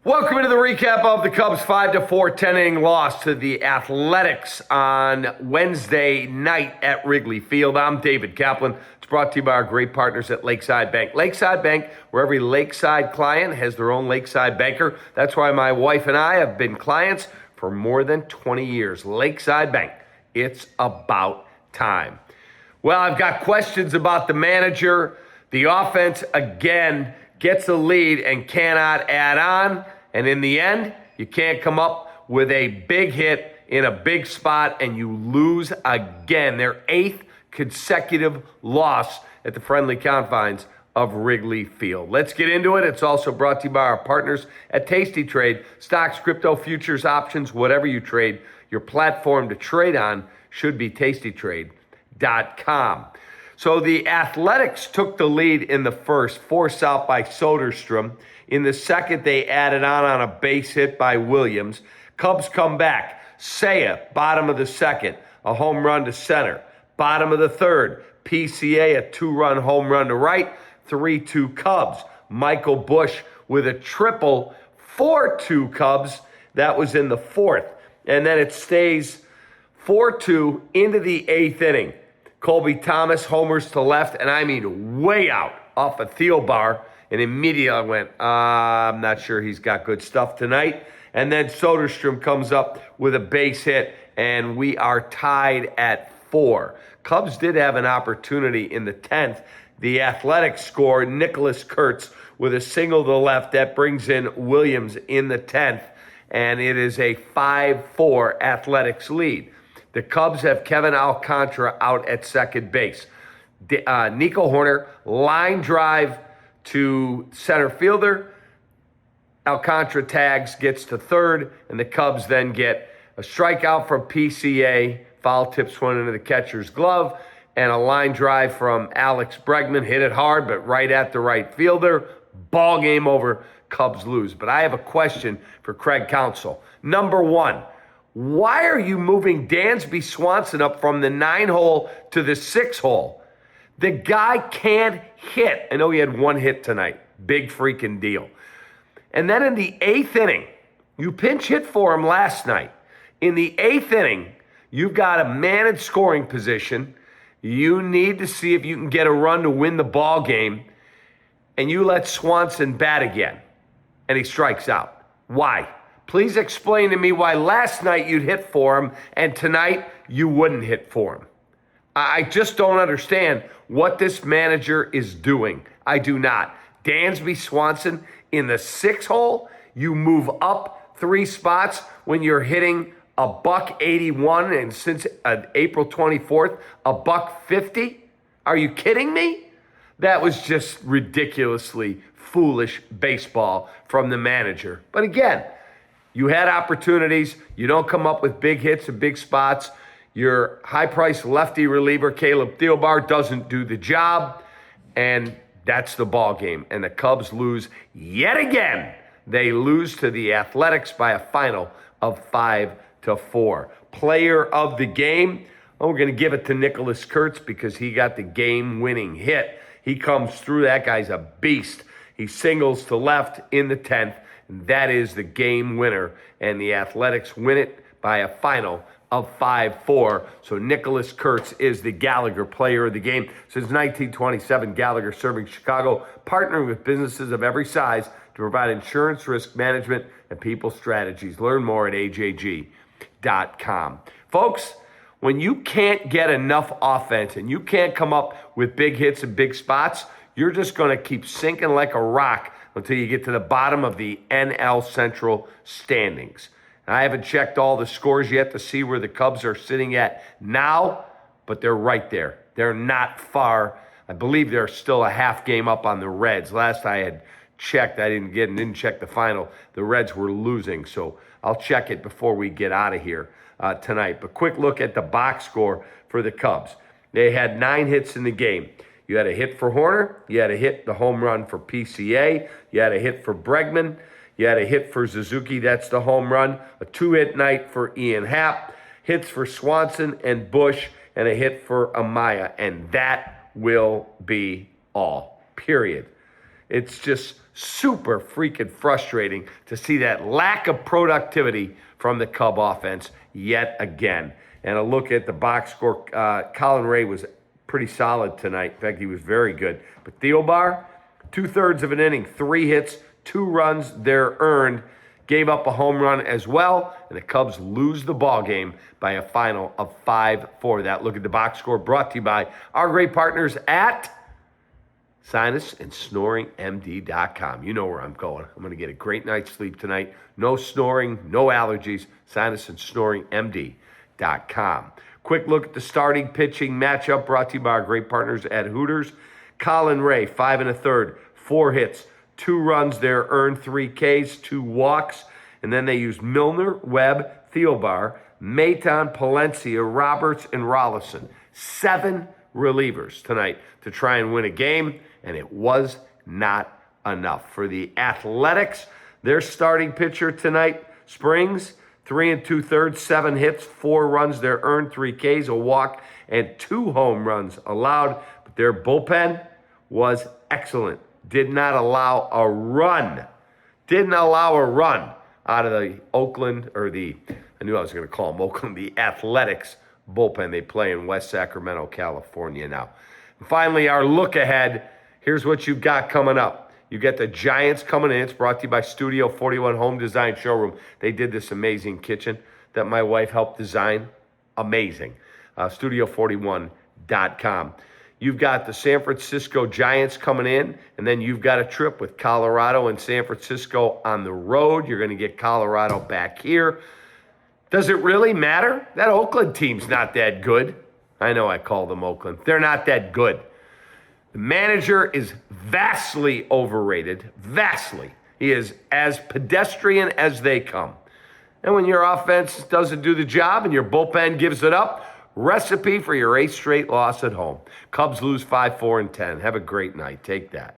Welcome to the recap of the Cubs' 5-4 10-inning loss to the Athletics on Wednesday night at Wrigley Field. I'm David Kaplan. It's brought to you by our great partners at Lakeside Bank. Lakeside Bank, where every Lakeside client has their own Lakeside banker. That's why my wife and I have been clients for more than 20 years. Lakeside Bank, it's about time. Well, I've got questions about the manager. The offense, again, gets the lead and cannot add on. And in the end, you can't come up with a big hit in a big spot and you lose again. Their 8th consecutive loss at the friendly confines of Wrigley Field. Let's get into it. It's also brought to you by our partners at Tasty Trade. Stocks, crypto, futures, options, whatever you trade, your platform to trade on should be tastytrade.com. So the Athletics took the lead in the first, forced out by Soderstrom. In the second, they added on a base hit by Williams. Cubs come back. Seiya, bottom of the second, a home run to center. Bottom of the third, PCA, a 2-run home run to right, 3-2 Cubs. Michael Busch with a triple, 4-2 Cubs. That was in the fourth. And then it stays 4-2 into the 8th inning. Colby Thomas homers to left, and I mean way out off a Thielbar. And immediately I went, I'm not sure he's got good stuff tonight. And then Soderstrom comes up with a base hit, and we are tied at 4. Cubs did have an opportunity in the 10th. The Athletics score, Nicholas Kurz with a single to the left. That brings in Williams in the 10th, and it is a 5-4 Athletics lead. The Cubs have Kevin Alcantara out at second base. Nico Horner, line drive to center fielder. Alcantara tags, gets to third, and the Cubs then get a strikeout from PCA, foul tips one into the catcher's glove, and a line drive from Alex Bregman, hit it hard, but right at the right fielder. Ball game over, Cubs lose. But I have a question for Craig Counsell. Number one, why are you moving Dansby Swanson up from the 9-hole to the 6-hole? The guy can't hit. I know he had 1 hit tonight. Big freaking deal. And then in the 8th inning, you pinch hit for him last night. In the 8th inning, you've got a man in scoring position. You need to see if you can get a run to win the ball game. And you let Swanson bat again. And he strikes out. Why? Please explain to me why last night you'd hit for him and tonight you wouldn't hit for him. I just don't understand what this manager is doing. I do not. Dansby Swanson in the 6-hole, you move up 3 spots when you're hitting a $181 and since April 24th, a $150? Are you kidding me? That was just ridiculously foolish baseball from the manager. But again, you had opportunities. You don't come up with big hits and big spots. Your high-priced lefty reliever, Caleb Thielbar, doesn't do the job, and that's the ball game. And the Cubs lose yet again. They lose to the Athletics by a final of 5-4. Player of the game, we're going to give it to Nicholas Kurz because he got the game-winning hit. He comes through. That guy's a beast. He singles to left in the 10th, and that is the game winner. And the Athletics win it by a final of 5-4. So Nicholas Kurz is the Gallagher player of the game. Since 1927, Gallagher serving Chicago, partnering with businesses of every size to provide insurance, risk management, and people strategies. Learn more at ajg.com. Folks, when you can't get enough offense and you can't come up with big hits and big spots, you're just going to keep sinking like a rock until you get to the bottom of the NL Central standings. I haven't checked all the scores yet to see where the Cubs are sitting at now, but they're right there. They're not far. I believe they're still a half game up on the Reds. Last I had checked, I didn't check the final. The Reds were losing, so I'll check it before we get out of here tonight. But quick look at the box score for the Cubs. They had 9 hits in the game. You had a hit for Horner. You had a hit, the home run for PCA. You had a hit for Bregman. You had a hit for Suzuki, that's the home run. A 2-hit night for Ian Happ. Hits for Swanson and Busch, and a hit for Amaya. And that will be all, period. It's just super freaking frustrating to see that lack of productivity from the Cub offense yet again. And a look at the box score, Colin Ray was pretty solid tonight. In fact, he was very good. But Theobar, 2/3 of an inning, 3 hits, 2 runs, they're earned. Gave up a home run as well, and the Cubs lose the ball game by a final of 5-4. That look at the box score brought to you by our great partners at SinusandSnoringMD.com. You know where I'm going. I'm going to get a great night's sleep tonight. No snoring, no allergies. SinusandSnoringMD.com. Quick look at the starting pitching matchup brought to you by our great partners at Hooters. Colin Ray, 5 1/3, 4 hits, 2 runs there, earned 3 Ks, 2 walks, and then they used Milner, Webb, Theobar, Maton, Palencia, Roberts, and Rollison. 7 relievers tonight to try and win a game, and it was not enough. For the Athletics, their starting pitcher tonight, Springs, 3 2/3, 7 hits, 4 runs there, earned 3 Ks, a walk, and 2 home runs allowed. But their bullpen was excellent. Did not allow a run. Didn't allow a run out of the Oakland, or I knew I was going to call them Oakland, the Athletics bullpen. They play in West Sacramento, California now. And finally, our look ahead. Here's what you've got coming up. You get the Giants coming in. It's brought to you by Studio 41 Home Design Showroom. They did this amazing kitchen that my wife helped design. Amazing. Studio41.com. You've got the San Francisco Giants coming in, and then you've got a trip with Colorado and San Francisco on the road. You're going to get Colorado back here. Does it really matter? That Oakland team's not that good. I know I call them Oakland. They're not that good. The manager is vastly overrated. Vastly. He is as pedestrian as they come. And when your offense doesn't do the job and your bullpen gives it up, recipe for your 8th straight loss at home. Cubs lose 5-4 and 10. Have a great night. Take that.